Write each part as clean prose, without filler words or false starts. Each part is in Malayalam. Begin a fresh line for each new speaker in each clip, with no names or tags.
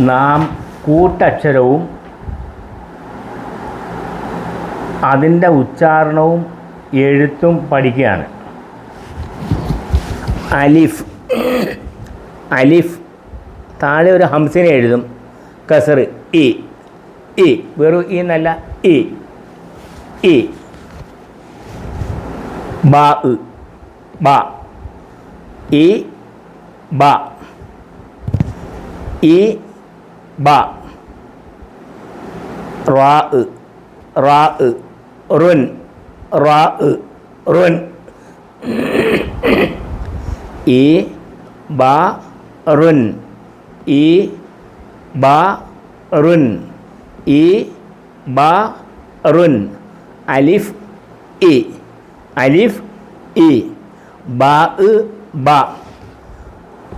നാം കൂട്ടക്ഷരവും അതിൻ്റെ ഉച്ചാരണവും എഴുത്തും പഠിക്കുകയാണ്. അലിഫ്. അലിഫ് താഴെ ഒരു ഹംസിനെ എഴുതും, കസർ ഇ. ഇ വെറും ഇ എന്നല്ല, ഇ. ഇ. ബാ ബാ. ഇ ബാ. ഇ ബാ. റാ റാ. റുൻ റാ റുൻ. ഇ ബാ റുൻ. ഇ ബാ റുൻ. ഇ ബാ റുൻ. അലിഫ് ഇ. അലിഫ് ഇ. ബാ ബാ.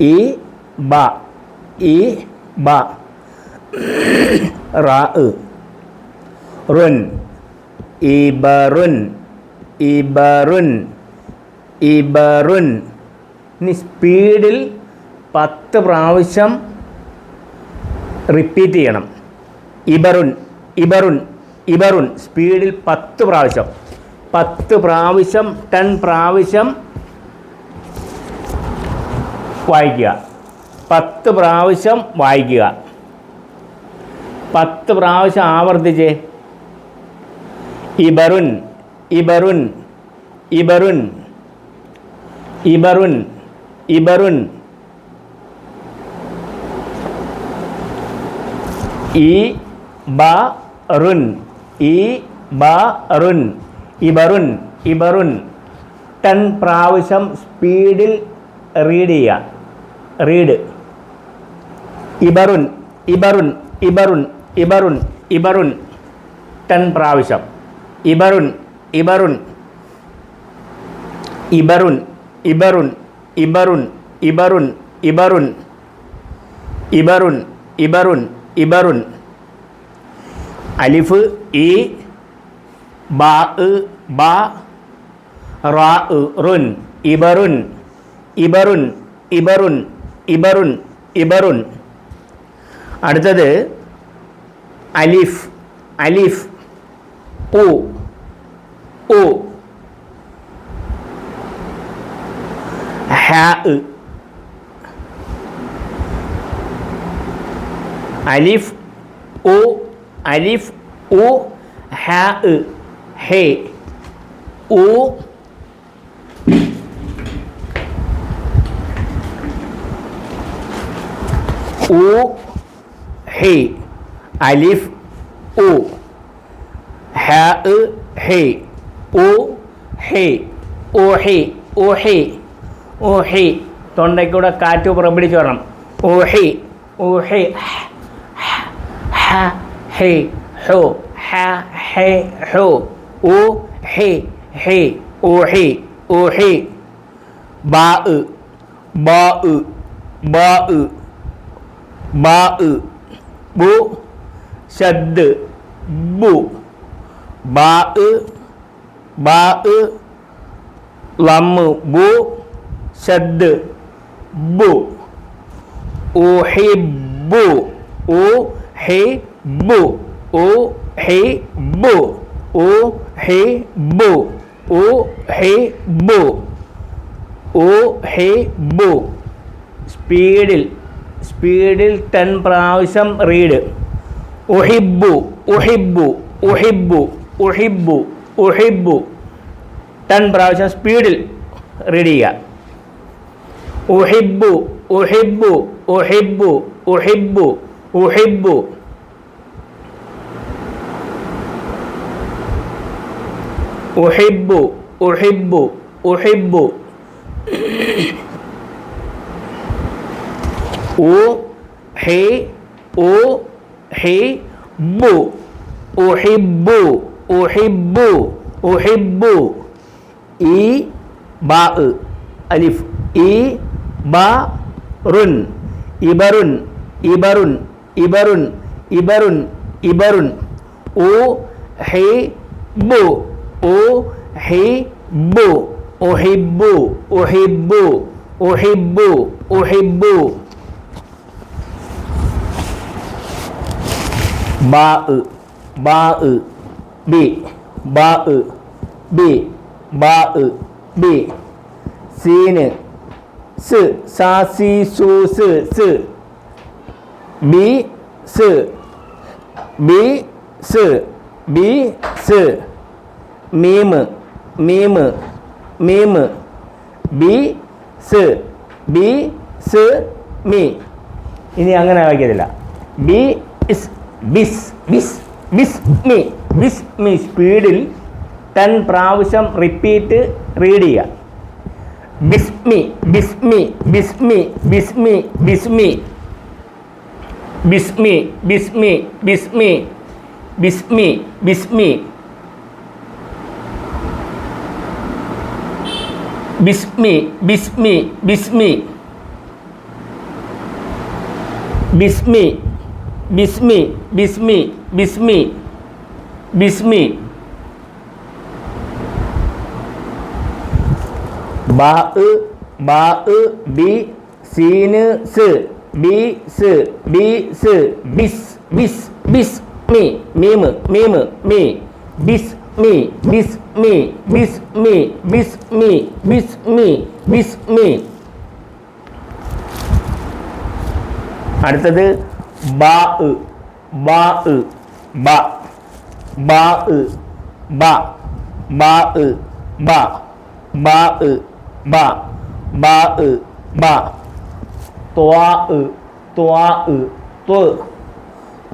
ഇ ബാ. ഇ ബാ. റാ റുൻ. ഇബറുൻ. ഇബറുൻ. ഇബറുൻ. ഇനി സ്പീഡിൽ 10 പ്രാവശ്യം റിപ്പീറ്റ് ചെയ്യണം. ഇബറുൻ ഇബറുൻ ഇബറുൻ. സ്പീഡിൽ 10 പ്രാവശ്യം. 10 പ്രാവശ്യം 10 പ്രാവശ്യം വായിക്കുക. 10 പ്രാവശ്യം വായിക്കുക. 10 പ്രാവശ്യം ആവർത്തിച്ച്. ഇബറുൻ ഇബറുൻ ഇബറുൻ ഇബറുൻ ഇബറുൻ. ഇ ബാ റുൻ. ഇ ബാ റുൻ. ഇബറുൻ ഇബറുൻ. 10 പ്രാവശ്യം സ്പീഡിൽ റീഡ് ചെയ്യുക. റീഡ്. ഇബറുൻ ഇബറുൻ ഇബറുൻ ഇബറുൻ ഇബറുൻ. 10 പ്രാവശ്യം. ഇബറുൻ ഇബറുൻ ഇബറുൻ ഇബറുൻ ഇബറുൻ ഇബറുൻ ഇബറുൻ ഇബറുൻ ഇബറുൻ ഇബറുൻ. അലിഫ് ഇ ബാ ബാ. റാ റുൻ. ഇബറുൻ ഇബറുൻ ഇബറുൻ ഇബറുൻ ഇബറുൻ. അടുത്തത് അലിഫ്. അലിഫ് ഉ. ഉ. ഹ. അലിഫ് ഉ. അലിഫ് ഉ. ഹ. ഹേ. ഉ. ഉ ഹേ. അലിഫ് ഉ. ഹ ഹേ. ഉ ഹേ. ഓ ഹേ. ഓ ഹേ. ഓ ഹേ. തൊണ്ടയ്ക്കൂടെ കാറ്റ് പുറപ്പെടുവിച്ച് വരണം. ഓ ഹേ. ഓ ഹേ. ഹ ഹേ ഹോ. ഹ ഹേ ഹോ. ഓ ഹേ. ഹേ. ഓ ഹേ. ഓ ഹേ. ബാ ബാ ബാ. ബാ ബു. ഷദ് ബു. ബാ ബാ. ലം ബു. ഷദ് ബു. ഉഹിബ്ബു. ഉഹിബ്ബു. ഉഹിബ്ബു. ഉഹിബ്ബു. ഉഹിബ്ബു. ഉഹിബ്ബു. സ്പീഡിൽ 10 പ്രാവശ്യം റീഡ്. ഉഹിബ്ബു ഉഹിബ്ബു ഉഹിബ്ബു ഉഹിബ്ബു ഉഹിബ്ബു. 10 പ്രാവശ്യം സ്പീഡിൽ റീഡ് ചെയ്യുക. ഉഹിബ്ബു ഉഹിബ്ബു ഉഹിബ്ബു ഉഹിബ്ബു ഉഹിബ്ബു. ഉഹിബ്ബു ഉഹിബ്ബു ഉഹിബ്ബു. ഉ ഹേ. ഉ ഹേ ബു. ഉഹിബ്ബു ഉഹിബ്ബു ഉഹിബ്ബു. ഇ ബാ. അലിഫ് ഇ ബാ റുൻ. ഇബറുൻ ഇബറുൻ ഇബറുൻ ഇബറുൻ ഇബറുൻ. ഉ ഹേ ബു. ഉ ഹേ ബു. ഉഹിബ്ബു ഉഹിബ്ബു ഉഹിബ്ബു ഉഹിബ്ബു. ബാ ബാ ബി ബാ ബി ബാ ബി സീന് സ് സാ സി സു സ് ബി സ് ബി സ് ബി സ് മീമ് മീമ് മീമ് ബി സ് ബി സ് മീ. ഇനി അങ്ങനെ വായിക്കത്തില്ല. ബി ഇസ് ബിസ് ബിസ് ബിസ് മീ ബിസ് മീ. സ്പീഡിൽ 10 പ്രാവശ്യം റിപ്പീറ്റ് റീഡ് ചെയ്യുക. ബിസ്മി ബിസ്മി ബിസ്മി ബിസ്മി ബിസ്മി ബിസ്മി ബിസ്മി ബിസ്മി ബിസ്മി ബിസ്മി ബിസ്മി ബിസ്മി ബിസ്മി ബിസ്മി ബിസ്മി ബിസ്മി ബിസ്മി ബിസ്മി ബാ ബി സീന് സ് ബി സ് ബി സ് ബിസ് ബിസ് ബിസ് മീ മീമ് മീമ് മീ ബിസ് മീ ബിസ് മീ ബിസ് മീ ബിസ് മീ ബിസ് മീ ബിസ് മീ. അടുത്തത് ബാ ബാ ബ ബാ ബ ബാ ബ ബാ ബ ബാ ബ ത്വാ ത്വാ ത്വ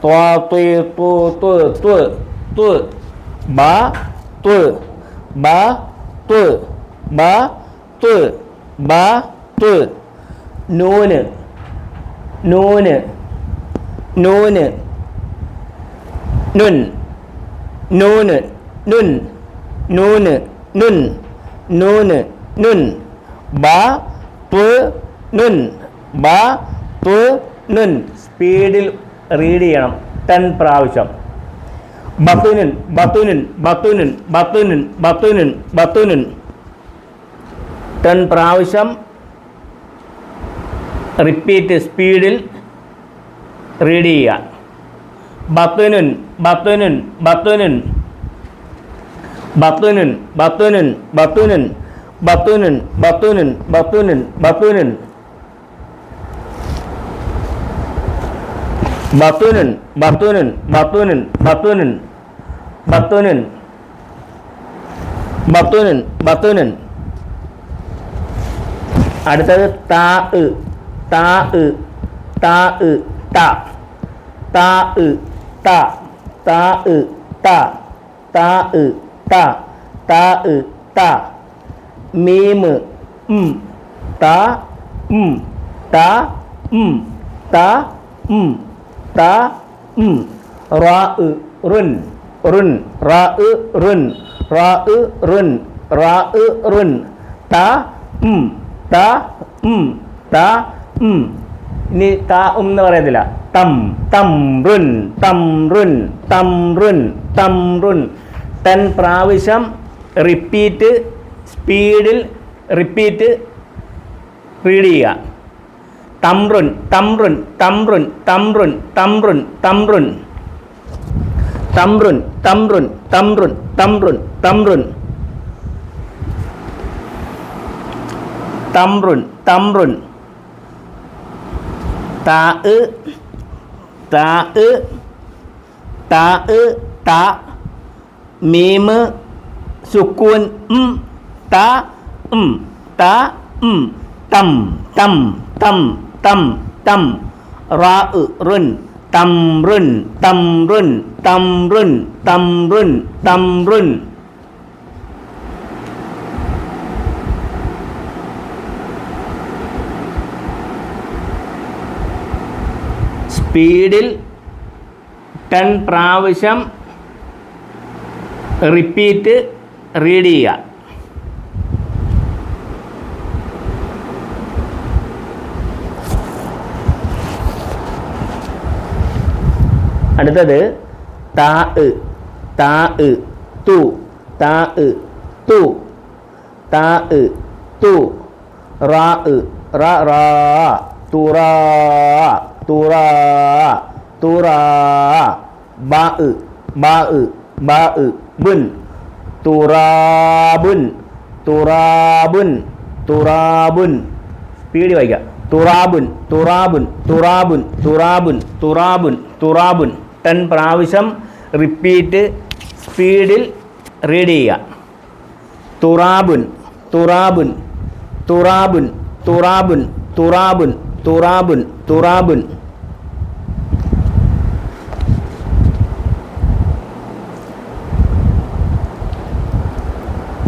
ത്വാ ത്വ ത്വ ത്വ ത്വ ബ ത്വ ബ ത്വ ബ ത്വ ബ ത്വ നൂന് നൂന് നൂന് നുൻ നൂന് നുൻ നൂന് നുൻ നൂന് നുൻ ബ ത്വ നുൻ ബ ത്വ നുൻ. സ്പീഡിൽ റീഡ് ചെയ്യണം 10 പ്രാവശ്യം. ബത്തുനുൻ ബത്തുനുൻ ബത്തുനുൻ ബത്തുനുൻ ബത്തുനുൻ ബത്തുനുൻ 10 പ്രാവശ്യം റിപ്പീറ്റ് സ്പീഡിൽ റീഡ് ചെയ്യുക. ബത്തുനുൻ ബത്തുനുൻ ബത്തുനുൻ ബത്തുനുൻ ബത്തുനുൻ ബത്തുനുൻ ബത്തുനുൻ ബത്തുനുൻ ബത്തുനുൻ ബത്തുനുൻ ബത്തുനുൻ ബത്തുനുൻ ബത്തുനുൻ ബത്തുനുൻ ബത്തുനുൻ ബത്തുനുൻ ബത്തുനുൻ. അടുത്തത് താ താ താ ത താ ത താ ത താ ത താ ത മീമ് ത ത ത ത റാ റുൻ റുൻ റാ റുൻ റാ റുൻ റാ റുൻ ത ത ത. ഇനി ത എന്ന് പറയത്തില്ല. തം തം റുൻ തം റുൻ തം റുൻ തം റുൻ 10 പ്രാവശ്യം റിപ്പീറ്റ് സ്പീഡിൽ റിപ്പീറ്റ് റീഡ് ചെയ്യുക. തംറുൻ തംറുൻ തംറുൻ തംറുൻ തംറുൻ തംറുൻ തംറുൻ തംറുൻ തംറുൻ തംറുൻ തംറുൻ തംറുൻ തംറുൻ. താ താ താ താ മീമ് സുക്കൂൻ ത ത തം തം തം തം തം റാ റുൻ തം റുൻ തം റുൻ തം റുൻ തം റുൻ തം റുൻ. സ്പീഡിൽ 10 പ്രാവശ്യം റിപ്പീറ്റ് റീഡ് ചെയ്യുക. അടുത്തത് താ താ തു താ തു താ തു റാ റാ റാ തുറാ തുറാ തുറാ ബാ ബാ ബാ ബുൻ തുറാബുൻ തുറാബുൻ തുറാബുൻ സ്പീഡ് വായിക്കാം തുറാബുൻ തുറാബുൻ തുറാബുൻ തുറാബുൻ തുറാബുൻ തുറാബുൻ 10 പ്രാവശ്യം റിപ്പീറ്റ് സ്പീഡിൽ റീഡ് ചെയ്യുക തുറാബുൻ തുറാബുൻ തുറാബുൻ തുറാബുൻ തുറാബുൻ തുറാബുൻ തുറാബുൻ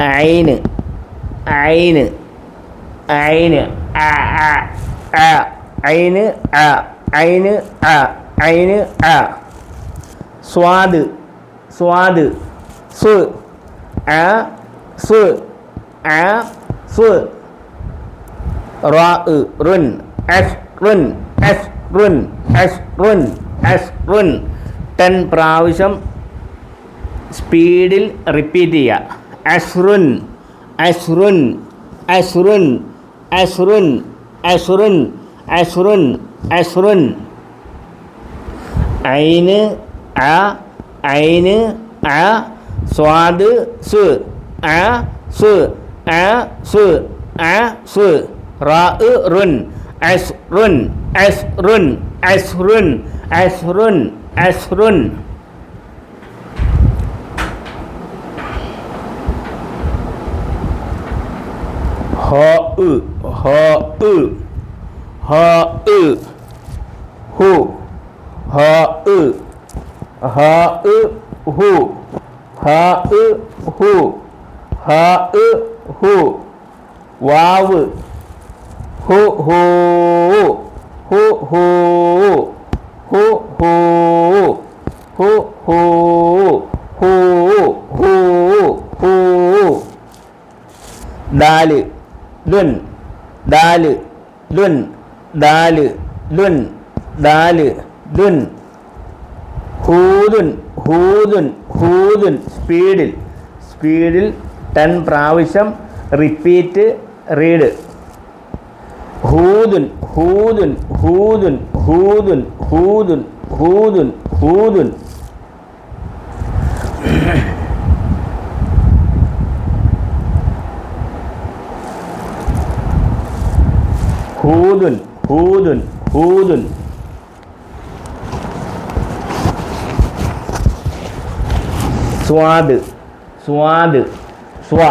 ഐന് ഐന് ഐന് ആ ആ ആ ഐന് ആ ഐന് ആ ഐന് ആ സ്വാദ് സ്വാദ് സു ആ സു ആ സു റാ റുൻ എസ് റുൻ എസ് റുൻ എസ് റുൻ എസ് റുൻ 10 പ്രാവശ്യം സ്പീഡിൽ റിപ്പീറ്റ് ചെയ്യുക അസ്റുൻ അസ്റുൻ അസ്റുൻ അസ്റുൻ അസ്റുൻ അസ്റുൻ അസ്റുൻ ഐന് ആ ഐന് ആ സ്വാദ് സു ആ സു ആ സു ആ സു റാ റുൻ അസ്റുൻ അസ്റുൻ അസ്റുൻ അസ്റുൻ അസ്റുൻ ഹ ഹ ഹ ഹു ഹ ഹ ഹു ഹ ഹു ഹ ഹു വാവ് ഹു ഹു ഹു ഹു ഹു ഹു ഹു ഹു ഹു ഹു ഹു ദാല് ലുൻ ദാല് ലുൻ ദാല് ലുൻ ദാല് ലുൻ ഹൂദുൻ ഹൂദുൻ ഹൂദുൻ സ്പീഡിൽ 10 പ്രാവശ്യം റിപ്പീറ്റ് റീഡ് ഹൂദുൻ ഹൂദുൻ ഹൂദുൻ ഹൂദുൻ ഹൂദുൻ ഹൂദുൻ ഹൂദുൻ ഹൂദുൻ ഹൂദുൻ ഹൂദുൻ സ്വാദ് സ്വാദ് സ്വ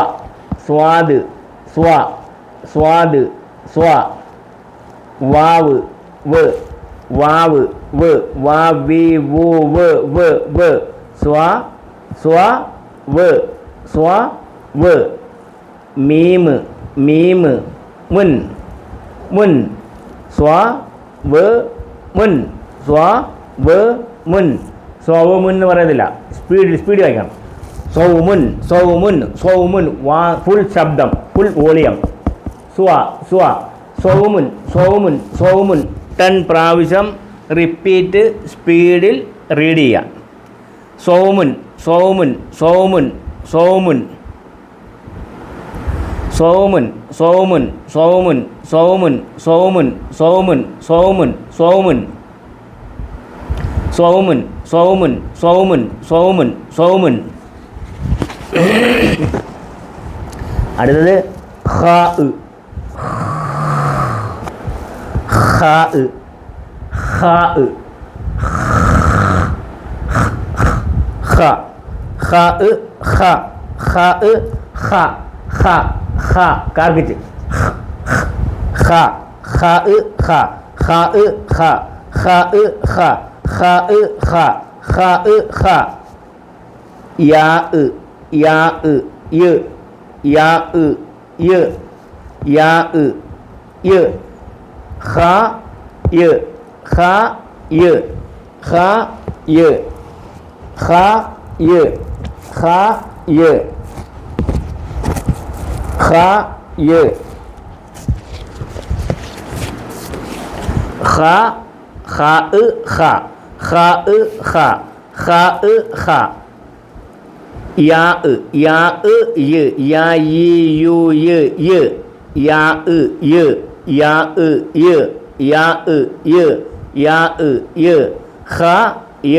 സ്വാദ് സ്വ സ്വാദ് സ്വ വാവ് വ് വാവ് വ് വാ വി വു വ് വ് വ് സ്വ സ്വ വ് സ്വ വ് മീമ് മീമ് മുൻ മുൻ സ്വ വ് മുൻ സ്വ വ് മുൻ സ്വവ് മുൻ എന്ന് പറയുന്നില്ല സ്പീഡ് വായിക്കണം സ്വവുമുൻ സ്വവുമുൻ സ്വവുമുൻ വാ ഫുൾ ശബ്ദം ഫുൾ വോളിയം സ്വ സ്വ സ്വവുമുൻ സ്വവുമുൻ സ്വവുമുൻ 10 പ്രാവശ്യം റിപ്പീറ്റ് സ്പീഡിൽ റീഡ് ചെയ്യുക സ്വവുമുൻ സ്വവുമുൻ സ്വവുമുൻ സ്വവുമുൻ സ്വവുമുൻ സ്വവുമുൻ സ്വവുമുൻ സ്വവുമുൻ സ്വവുമുൻ സ്വവുമുൻ സ്വവുമുൻ സ്വവുമുൻ സ്വവുമുൻ സ്വവുമുൻ സ്വവുമുൻ സ്വവുമുൻ സ്വവുമുൻ അടുത്തത് ഖാ ഖാ ഖാ ഖ ഖ ഖ ഖ ഖ ഖ ഖ കാർക്കിറ്റ് ഖ ഖ ഖ ഖ ഖ ഖ ഖ ഖ ഖ ഖ ഖ യാ യാ യ യാ യ യാ യ ഖ യ ഖ യ ഖ യ ഖ യ ഖ യ ഖ യ ഖ ഖ ഖ ഖ ഖ ഖ ഖ യാ യാ യ യാ യി യു യ യ യാ യ യാ യ യാ യ യാ യ ഖ യ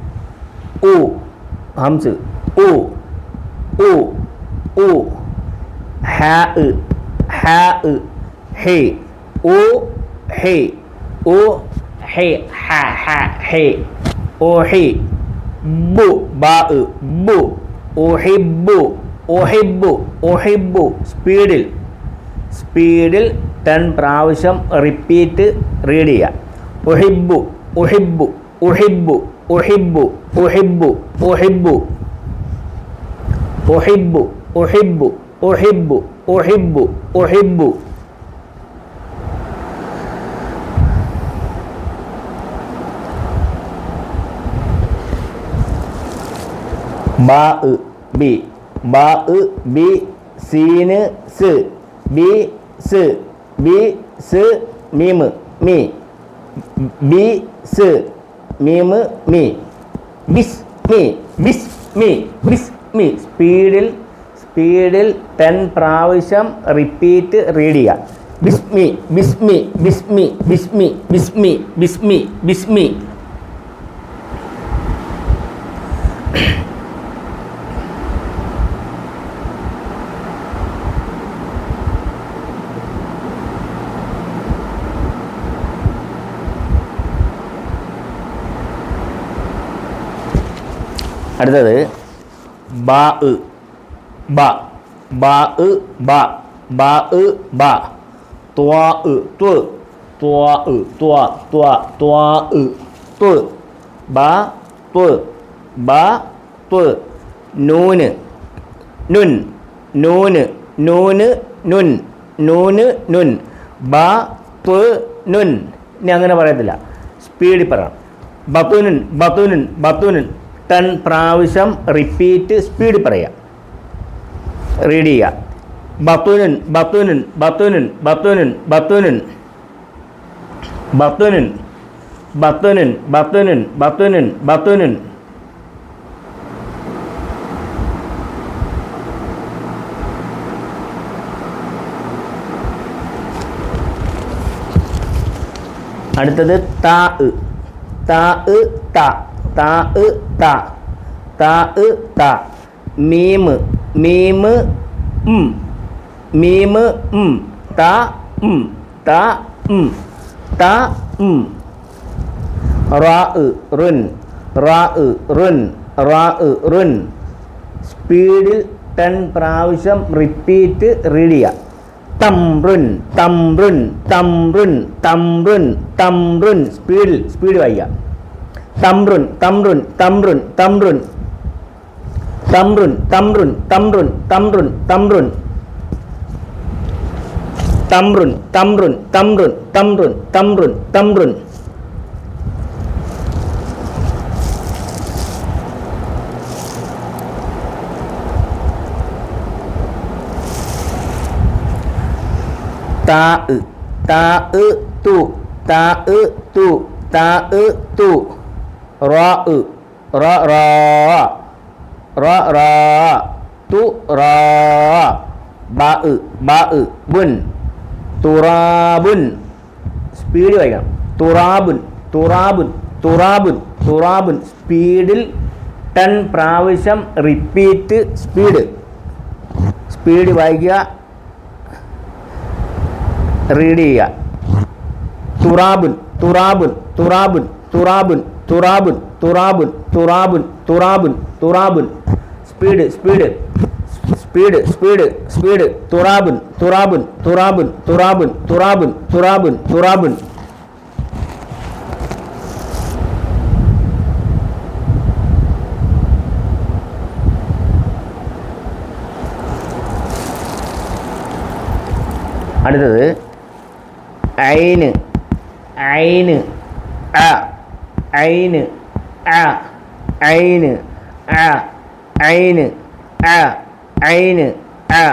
ഉ ഹംസ് ഉ ഉ ഉ ഹാ ഹാ ഹേ ഉ ഹേ ഉ ഹേ ഹ ഹ ഹേ ഉ ഹേ ബു ബാ ബു ഉഹിബ്ബു ഉഹിബ്ബു ഉഹിബ്ബു സ്പീഡിൽ 10 പ്രാവശ്യം റിപ്പീറ്റ് റീഡ് ചെയ്യുക. ഉഹിബ്ബു ഉഹിബ്ബു ഉഹിബ്ബു ഉഹിബ്ബു ഉഹിബ്ബു ഉഹിബ്ബു ഉഹിബ്ബു ഉഹിബ്ബു ഉഹിബ്ബു ഉഹിബ്ബു ഉഹിബ്ബു ബാ ബി ബാ ബി സീന് സ് ബി സ് ബി സ് മീമ് മീ ബി സ് മീമ് മീ ബിസ് മീ ബിസ് മീ ബിസ് മീ സ്പീഡിൽ 10 പ്രാവശ്യം റിപ്പീറ്റ് റീഡ് ചെയ്യുക. ബിസ്മി ബിസ്മി ബിസ്മി ബിസ്മി ബിസ്മി ബിസ്മി ബിസ്മി അടുത്തത് ബാ ബ ബാ ബ ബാ ബ ത്വാ ത്വ ത്വാ ത്വാ ത്വാ ത്വാ ത്വ ബ ത്വ ബ ത്വ നൂന് നുൻ നൂന് നൂന് നുൻ നൂന് നുൻ ബ ത്വ നുൻ. ഇനി അങ്ങനെ പറയത്തില്ല, സ്പീഡിൽ പറയണം. ബത്തുനുൻ ബത്തുനുൻ ബത്തുനുൻ 10 പ്രാവശ്യം റിപ്പീറ്റ് സ്പീഡ് പറയുക, റീഡ് ചെയ്യുക. ബത്തുനുൻ ബത്തുനുൻ ബത്തുനുൻ ബത്തുനുൻ ബത്തുനുൻ ബത്തുനുൻ ബത്തുനുൻ ബത്തുനുൻ ബത്തുനുൻ ബത്തുനുൻ അടുത്തത് താ താ താ താ താ താ താ മീമ് മീമ് മീമ് താ താ താ റാ റുൻ റാ റുൻ റാ റുൻ സ്പീഡിൽ 10 പ്രാവശ്യം റിപ്പീറ്റ് റീഡ് ചെയ്യുക. തംറുൻ തംറുൻ തംറുൻ തംറുൻ തംറുൻ സ്പീഡ് വായിക്കുക. തംറുൻ തംറുൻ തംറുൻ തംറുൻ തംറുൻ തംറുൻ തംറുൻ തംറുൻ തംറുൻ തംറുൻ തംറുൻ തംറുൻ തംറുൻ തംറുൻ തംറുൻ താ താ തു താ തു താ തു റാ റാ റാ റാ റാ തു റാ ബ ബുൻ തുറാബുൻ സ്പീഡ് വായിക്കണം. തുറാബുൻ തുറാബുൻ തുറാബുൻ തുറാബുൻ സ്പീഡിൽ 10 പ്രാവശ്യം റിപ്പീറ്റ് സ്പീഡ് വായിക്കുക, റീഡ് ചെയ്യുക. തുറാബുൻ തുറാബുൻ തുറാബുൻ തുറാബുൻ തുറാബുൻ തുറാബുൻ തുറാബുൻ തുറാബുൻ തുറാബുൻ സ്പീഡ് തുറാബുൻ തുറാബുൻ തുറാബുൻ തുറാബുൻ തുറാബുൻ തുറാബുൻ തുറാബുൻ അടുത്തത് ഐന് ഐന് അ ഐന് അ ഐന് അ ഐന് അ ഐന് അ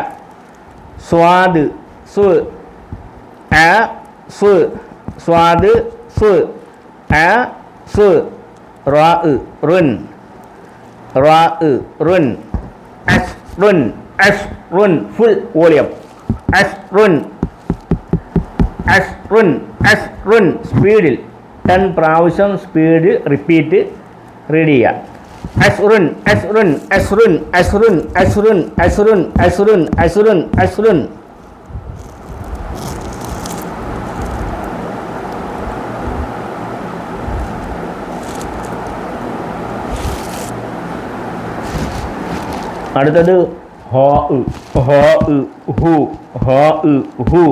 സ്വാദ് സു അ സു സ്വാദ് സു അ സു റാ റുൻ റാ റുൻ അസ് റുൻ ഫുൾ വോളിയം അസ്റുൻ അസ്റുൻ അസ്റുൻ സ്പീഡിൽ 10 പ്രാവശ്യം സ്പീഡ് റിപ്പീറ്റ് റീഡ് ചെയ്യുക. അസ്റുൻ അസ്റുൻ അസ്റുൻ അസ്റുൻ അസ്റുൻ അസ്റുൻ അസ്റുൻ അസ്റുൻ അസ്റുൻ. അടുത്തത് ഹോ ഹോ ഹു ഹോ ഹു ഹു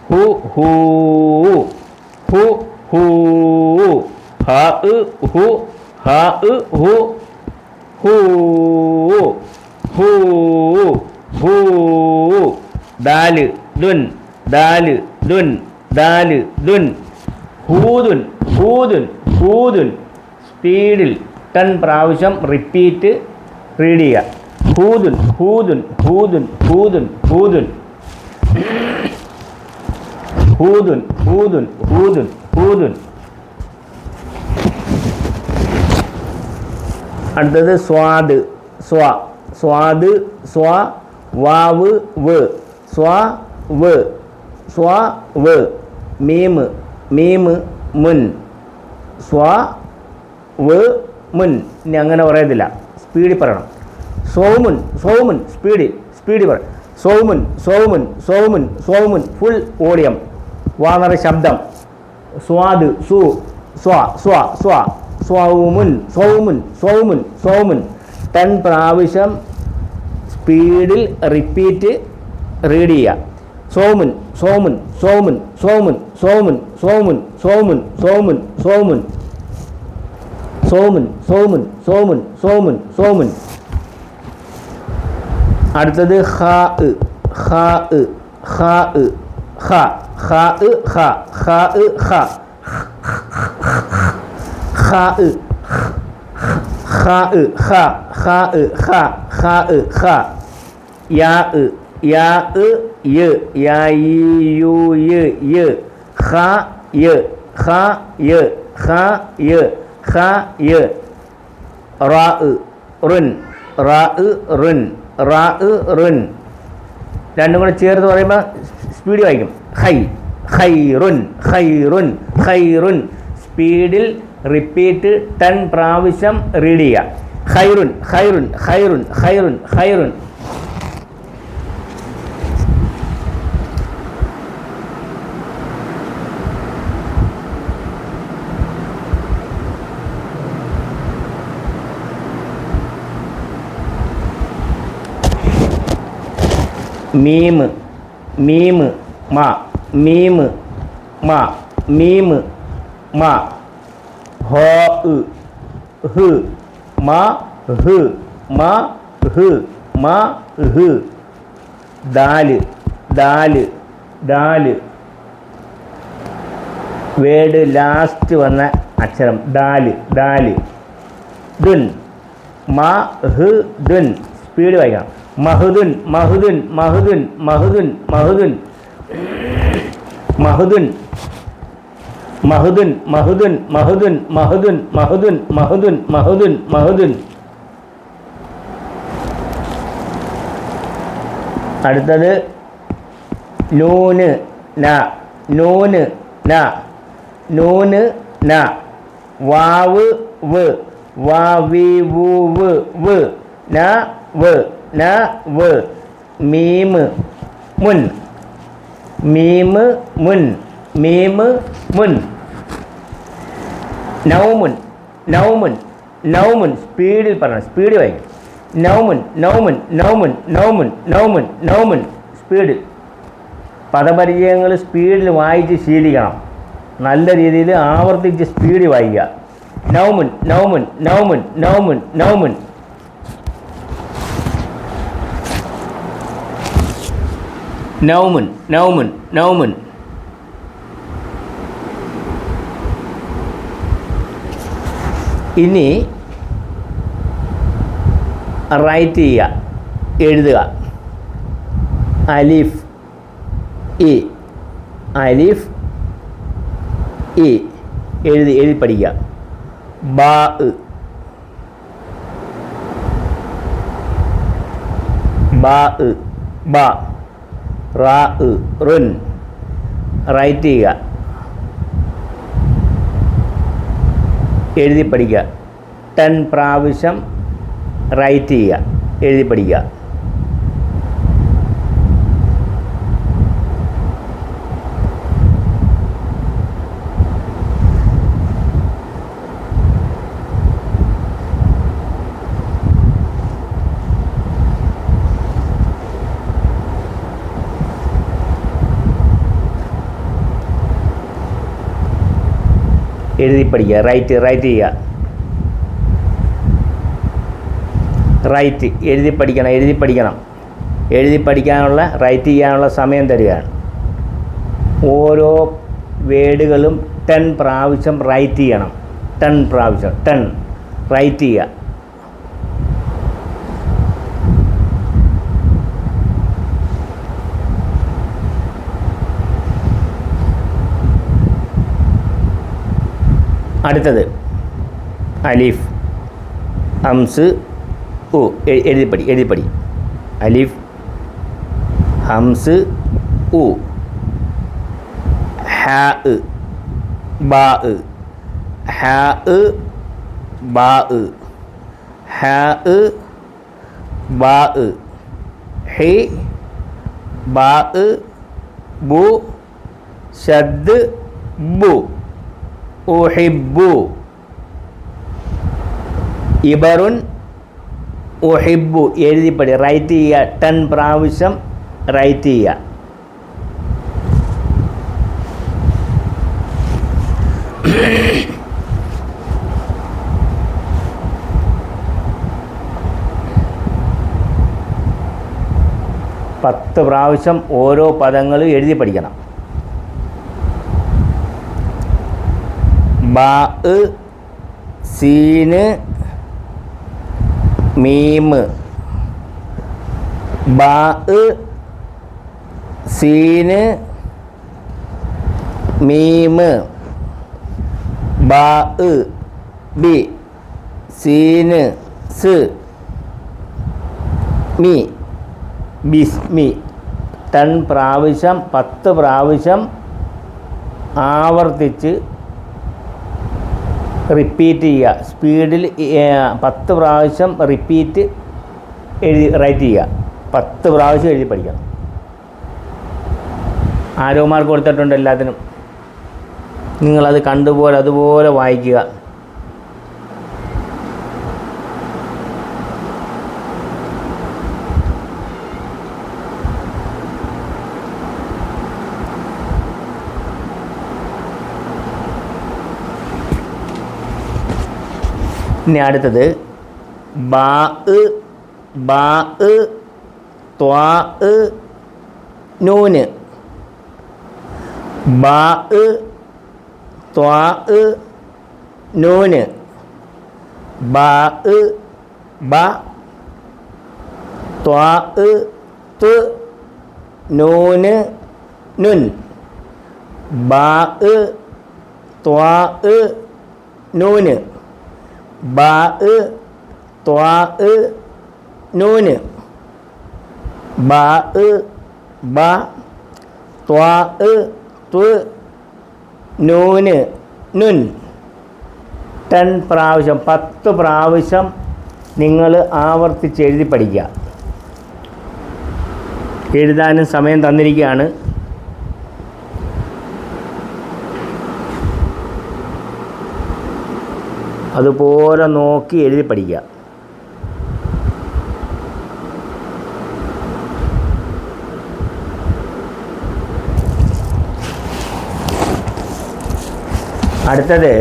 ഹൂ ഹു ഹൂ ഹ ഹു ഹ ഹു ഹൂ ഹൂ ഹൂ. ദാല് ദുൻ ദാല് ദുൻ ദാല് ദുൻ. ഹൂദുൻ ഹൂദുൻ ഹൂദുൻ. സ്പീഡിൽ 10 പ്രാവശ്യം റിപ്പീറ്റ് റീഡ് ചെയ്യുക. ഹൂദുൻ ഹൂദുൻ ഹൂദുൻ ഹൂദുൻ ഹൂദുൻ ഹൂദുൻ ഹൂദുൻ ഹൂദുൻ ഹൂദുൻ. അടുത്തത് സ്വാദ് സ്വ സ്വാദ് സ്വ വാവ് വ് സ്വ വ് സ്വ വ്. മീമ് മീമ് മുൻ സ്വ വ് മുൻ. ഇനി അങ്ങനെ പറയത്തില്ല, സ്പീഡിൽ പറയണം. സോമുൻ സോമുൻ സ്പീഡിൽ പറ. സോമുൻ സോമുൻ സോമുൻ സോമുൻ ഫുൾ വോളിയം. വാന്നറ ശബ്ദം. സ്വാദ് സു സ്വ സ്വ സ്വ സൗമുൻ സൗമുൻ സൗമുൻ സൗമുൻ. 10 പ്രാവശ്യം സ്പീഡിൽ റിപ്പീറ്റ് റീഡ് ചെയ്യുക. സോമുൻ സോമുൻ സോമുൻ സോമുൻ സോമുൻ സോമുൻ സോമുൻ സോമുൻ സോമുൻ സോമുൻ സോമുൻ സോമുൻ സോമുൻ സോമുൻ. അടുത്തത് ഖ ഖ ഖ ഖ ഖ ഖ ഖ ഖ ഖ ഖ ഖ ഖ ഖ ഖ ഖ. യാ യാ യ യാ യു യ യ. ഖ യ ഖ യ ഖ യ ഖ യ. റാ റുൻ റാ റുൻ റാ റുൻ. രണ്ടും കൂടെ ചേർത്ത് പറയുമ്പോൾ സ്പീഡ് വായിക്കും. ഹൈ ഖൈറുൻ ഖൈറുൻ ഖൈറുൻ. സ്പീഡിൽ റിപ്പീറ്റ് 10 പ്രാവശ്യം റീഡ് ചെയ്യുക. ഖൈറുൻ ഖൈറുൻ ഖൈറുൻ ഖൈറുൻ ഖൈറുൻ. മീമ് മീമ് മ മീമ് മ മീമ് മ. ഹോ ഹ് മ ഹ് മ ഹ് മ ഹ്. ദാല് ദാല് ദാല്. വേർഡ് ലാസ്റ്റ് വന്ന അക്ഷരം ദാല് ദാല്. ദുൻ മ ഹ് ദുൻ. സ്പീഡ് വായിക്കണം. മഹുദുൻ മഹുദുൻ മഹുദുൻ മഹുദുൻ മഹുദുൻ മഹുദുൻ മഹുദുൻ മഹുദുൻ മഹുദുൻ മഹുദുൻ മഹുദുൻ മഹുദുൻ മഹുദുൻ മഹുദുൻ. അടുത്തത് നൂന് ന നൂന് ന നൂന് ന. വാവ് വ് വാവി വു വ് വ് ന വ് ന വ്. മീമ് മുൻ മീമ് മുൻ മീമ് മുൻ. നൗമുൻ നൗമുൻ നൗമുൻ. സ്പീഡിൽ പറയണം, സ്പീഡ് വായിക്കും. നൗമുൻ നൗമുൻ നൗമുൻ നൗമുൻ നൗമുൻ നൗമുൻ. സ്പീഡിൽ പദപരിചയങ്ങൾ സ്പീഡിൽ വായിച്ച് ശീലിക്കണം. നല്ല രീതിയിൽ ആവർത്തിച്ച് സ്പീഡിൽ വായിക്കുക. നൗമുൻ നൗമുൻ നൗമുൻ നൗമുൻ നൗമുൻ. നൗമുൻ നൗമുൻ നൗമുൻ. ഇനി റൈറ്റ് ചെയ്യുക, എഴുതുക. അലിഫ് ഇ അലിഫ് ഇ എഴുതി പഠിക്കുക. ബാ ബാ ബ. റാ റുൻ. റൈറ്റ് ചെയ്യുക, എഴുതി പഠിക്കുക. 10 പ്രാവശ്യം റൈറ്റ് ചെയ്യുക, എഴുതി പഠിക്കുക. എഴുതി പഠിക്കുക, റൈറ്റ് ചെയ്യുക, റൈറ്റ് എഴുതി പഠിക്കാനുള്ള റൈറ്റ് ചെയ്യാനുള്ള സമയം തരികയാണ്. ഓരോ വേർഡുകളും 10 പ്രാവശ്യം റൈറ്റ് ചെയ്യണം. 10 പ്രാവശ്യം 10 റൈറ്റ് ചെയ്യുക. അടുത്തത് അലിഫ്, ഹംസ്, ഉ. എഴുതി പഠി. അലിഫ്, ഹംസ്, ഉ. ഹ, ബാ, ഹ, ബാ, ഹ, ബാ, ഹി, ബാ, ബു, ഷദ്, ബു. ഉഹിബ്ബു, ഇബറുൻ, ഉഹിബ്ബു. എഴുതിപ്പടി, റൈറ്റ് ചെയ്യുക. 10 പ്രാവശ്യം റൈറ്റ് ചെയ്യുക. പത്ത് പ്രാവശ്യം ഓരോ പദങ്ങളും എഴുതി പഠിക്കണം. ബാ, സീന്, മീമ്. ബാ, സീന്, മീമ്. ബാ, ബി, സീന്, സ്, മീ, ബിസ്മി. 10 പ്രാവശ്യം 10 പ്രാവശ്യം ആവർത്തിച്ച് റിപ്പീറ്റ് ചെയ്യുക. സ്പീഡിൽ 10 പ്രാവശ്യം റൈറ്റ് ചെയ്യുക. 10 പ്രാവശ്യം എഴുതി പഠിക്കണം. ആരോ മാർക്ക് കൊടുത്തിട്ടുണ്ട് എല്ലാത്തിനും. നിങ്ങളത് കണ്ടുപോലെ അതുപോലെ വായിക്കുക. ഇനി അടുത്തത് ബാ, ബാ, ത്വാ, നൂന്. ബാ, ത്വാ, നൂന്. ബാ, ബ, ത്വാ, ത്, നൂന്, നുൻ. ബാ, ത്വാ, നൂന്. ബാ, ത്വാ, നൂന്. ബാ, ബ, ത്വാ, ത്, നൂന്, നുൻ. 10 പ്രാവശ്യം 10 പ്രാവശ്യം നിങ്ങൾ ആവർത്തിച്ച് എഴുതി പഠിക്കുക. എഴുതാനും സമയം തന്നിരിക്കുകയാണ്. അതുപോലെ നോക്കി എഴുതി പഠിക്കുക. അടുത്തത്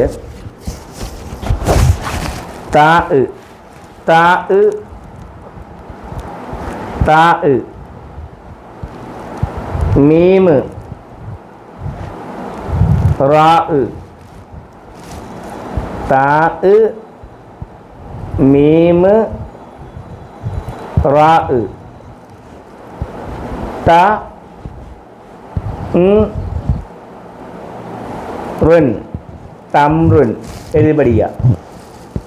താ, താ, താ, മീമ്, റാ, താ, മീമ്, റാ, ത, റുൻ, തമ്രുൻ. എഴുതി പഠിക്കുക.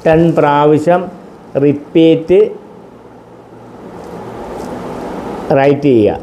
10 പ്രാവശ്യം റിപ്പീറ്റ് റൈറ്റ് ചെയ്യുക.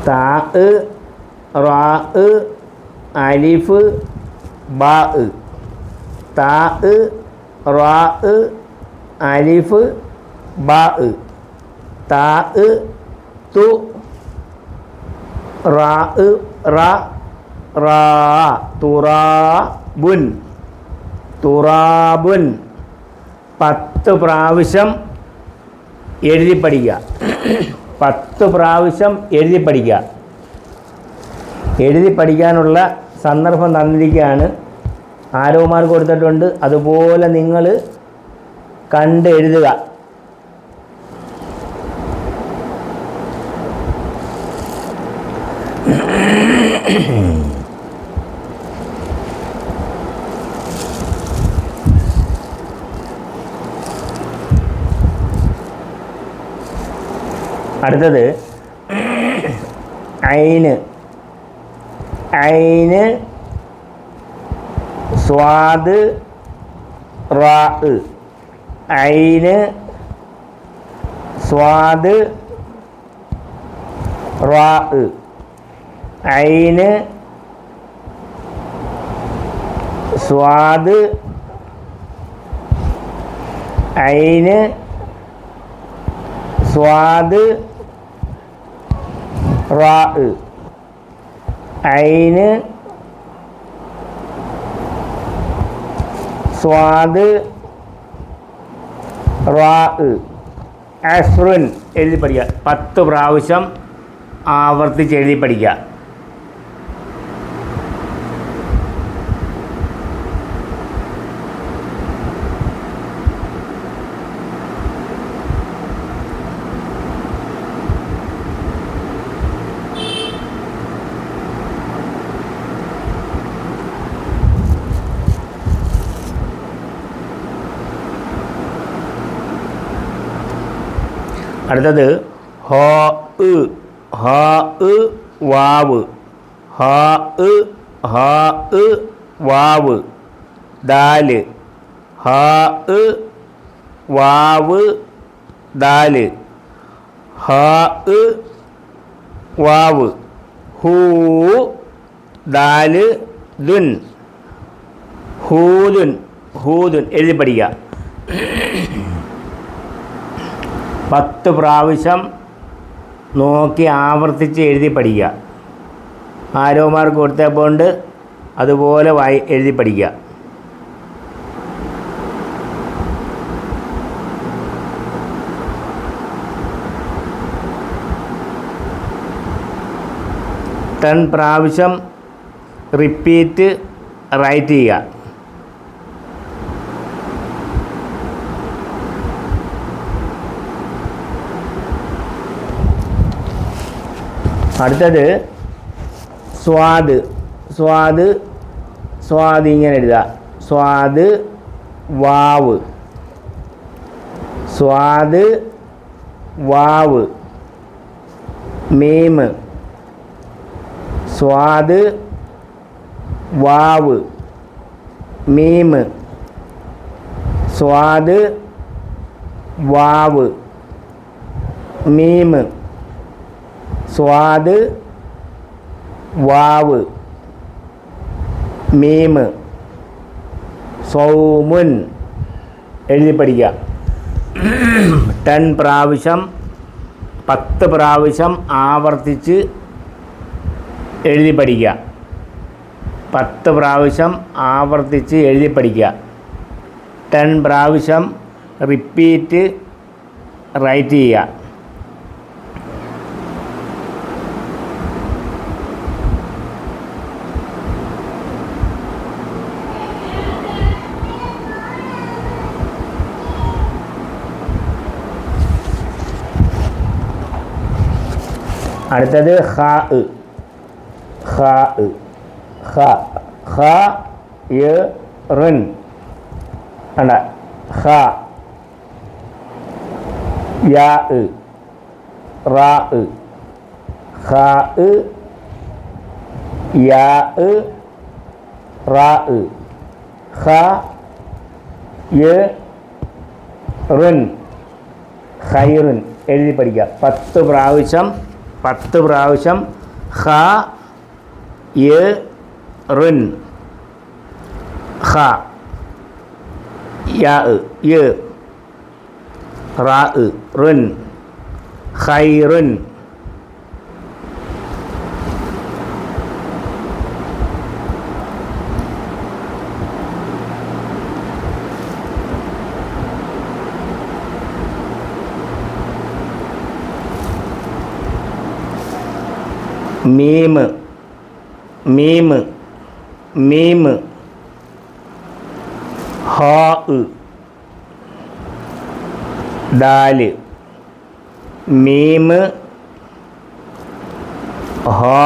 താ റാ അലിഫ് ബാ താ റാ അലിഫ് ബാ താ തു റാ റാ റാ തുറാബുൻ തുറാബുൻ 10 പ്രാവശ്യം എഴുതി പഠിക്കുക. 10 പ്രാവശ്യം എഴുതി പഠിക്കുക. എഴുതി പഠിക്കാനുള്ള സന്ദർഭം തന്നിരിക്കുകയാണ്. ആരോമാർക്ക് കൊടുത്തിട്ടുണ്ട്. അതുപോലെ നിങ്ങൾ കണ്ട് എഴുതുക. അടുത്തത് ഐന് ഐന് സ്വാദ് റാ ഐന് സ്വാദ് റാ ഐന് സ്വാദ് ഐന് സ്വാദ് റാ ഐന് സ്വാദ് റാ അസ്റുൻ എഴുതി പഠിക്കുക. 10 പ്രാവശ്യം ആവർത്തിച്ച് എഴുതി പഠിക്കുക. അടുത്തത് ഹോ വാവ് വാവ് ദാല് വാവ് ദാല് വാവ് ഹൂ ദാല് ദുൻ ഹൂദുൻ ഹൂദുൻ എഴുതി പഠിക്കുക. 10 പ്രാവശ്യം നോക്കി ആവർത്തിച്ച് എഴുതി പഠിക്കുക. ആരോമാർക്ക് കൊടുത്തപ്പോണ്ട് അതുപോലെ എഴുതി പഠിക്കുക. ടെൻ പ്രാവശ്യം റിപ്പീറ്റ് റൈറ്റ് ചെയ്യുക. അടുത്തത് സ്വാദ് സ്വാദ് സ്വാദ് ഇങ്ങനെ എഴുതുക. സ്വാദ് വാവ് സ്വാദ് വാവ് മീമ് സ്വാദ് വാവ് മീമ് സ്വാദ് വാവ് മീമ് സ്വാദ് വാവ് മീമ് സൗമുൻ എഴുതി പഠിക്കുക. 10 പ്രാവശ്യം 10 പ്രാവശ്യം ആവർത്തിച്ച് എഴുതി പഠിക്കുക. 10 പ്രാവശ്യം ആവർത്തിച്ച് എഴുതി പഠിക്കുക. 10 പ്രാവശ്യം റിപ്പീറ്റ് റൈറ്റ് ചെയ്യുക. അടുത്തത് ഖാ ഖാ ഖാ ഖാ യ റൻ അണ്ട ഖാ യാ റാ ഖാ യാ റാ ഖാ യ റൻ ഖൈറുൻ എഴുതി പഠിക്കുക. 10 പ്രാവശ്യം 10 പ്രാവശ്യം ഖ യ റുൻ ഖ യ യ റാ റുൻ ഖൈറുൻ മീം മീം മീം ഹാ ദാല് മീം ഹാ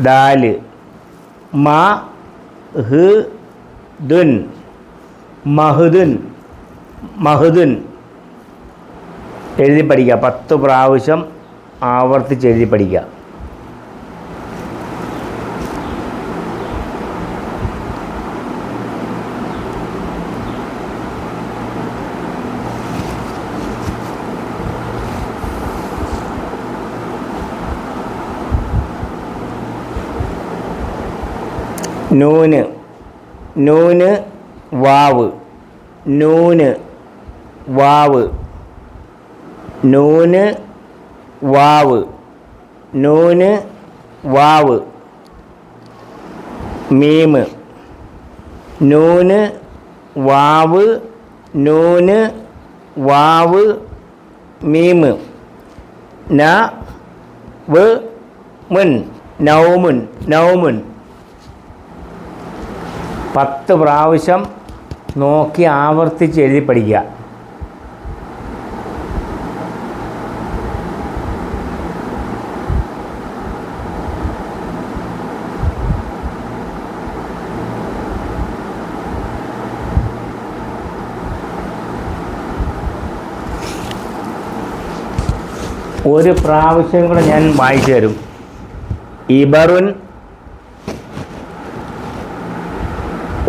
ദാല് മ ഹ് ദുൻ മഹ്ദുൻ മഹ്ദുൻ എഴുതി പഠിക്കുക 10 പ്രാവശ്യം ആവർത്തിച്ച് എഴുതി പഠിക്കുക. നൂന് നൂന് വാവ് നൂന് വാവ് നൂന് വാവ് നൂന് വാവ് മീം നൂന് വാവ് നൂന് വാവ് മീം ന വ് മുൻ നൗമുൻ നൗമുൻ 10 പ്രാവശ്യം നോക്കി ആവർത്തിച്ച് എഴുതി പഠിക്കുക. ഒരു പ്രാവശ്യം കൂടെ ഞാൻ വായിച്ചു തരും. ഇബറുൻ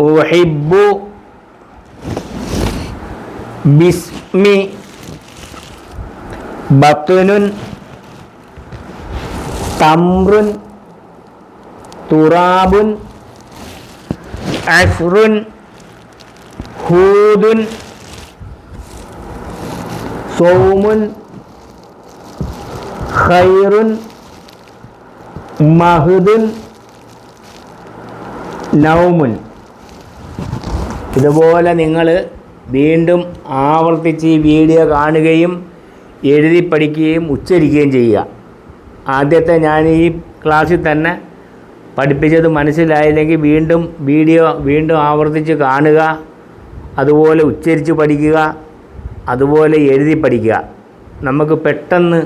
ഉഹിബ്ബു ബിസ്മി ബത്നുൻ തംറുൻ തുറാബുൻ അശ്റുൻ ഹൂദുൻ സൗമുൻ ഖൈറുൻ മഹ്ദുൻ നൗമുൻ. ഇതുപോലെ നിങ്ങൾ വീണ്ടും ആവർത്തിച്ച് ഈ വീഡിയോ കാണുകയും എഴുതി പഠിക്കുകയും ഉച്ചരിക്കുകയും ചെയ്യുക. ആദ്യത്തെ ഞാൻ ഈ ക്ലാസ്സിൽ തന്നെ പഠിപ്പിച്ചത് മനസ്സിലായില്ലെങ്കിൽ വീണ്ടും ആവർത്തിച്ച് കാണുക, അതുപോലെ ഉച്ചരിച്ച് പഠിക്കുക, അതുപോലെ എഴുതി പഠിക്കുക. നമുക്ക് പെട്ടെന്ന്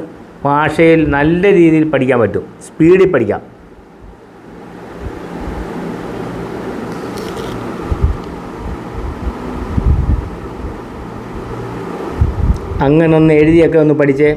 ഭാഷയിൽ നല്ല രീതിയിൽ പഠിക്കാൻ പറ്റും, സ്പീഡിൽ പഠിക്കാം. അങ്ങനെ ഒന്ന് എഴുതിയൊക്കെ ഒന്ന് പഠിച്ചേ.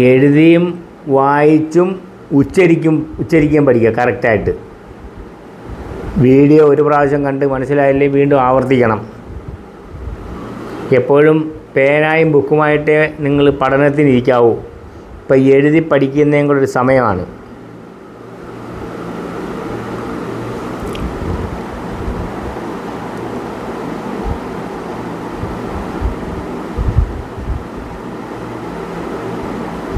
എഴുതിയും വായിച്ചും ഉച്ചരിക്കാൻ പഠിക്കുക കറക്റ്റായിട്ട്. വീഡിയോ ഒരു പ്രാവശ്യം കണ്ട് മനസ്സിലായില്ലേ വീണ്ടും ആവർത്തിക്കണം. എപ്പോഴും പേനായും ബുക്കുമായിട്ടേ നിങ്ങൾ പഠനത്തിനിരിക്കാവൂ. ഇപ്പോൾ എഴുതി പഠിക്കുന്നതും കൂടെ ഒരു സമയമാണ്.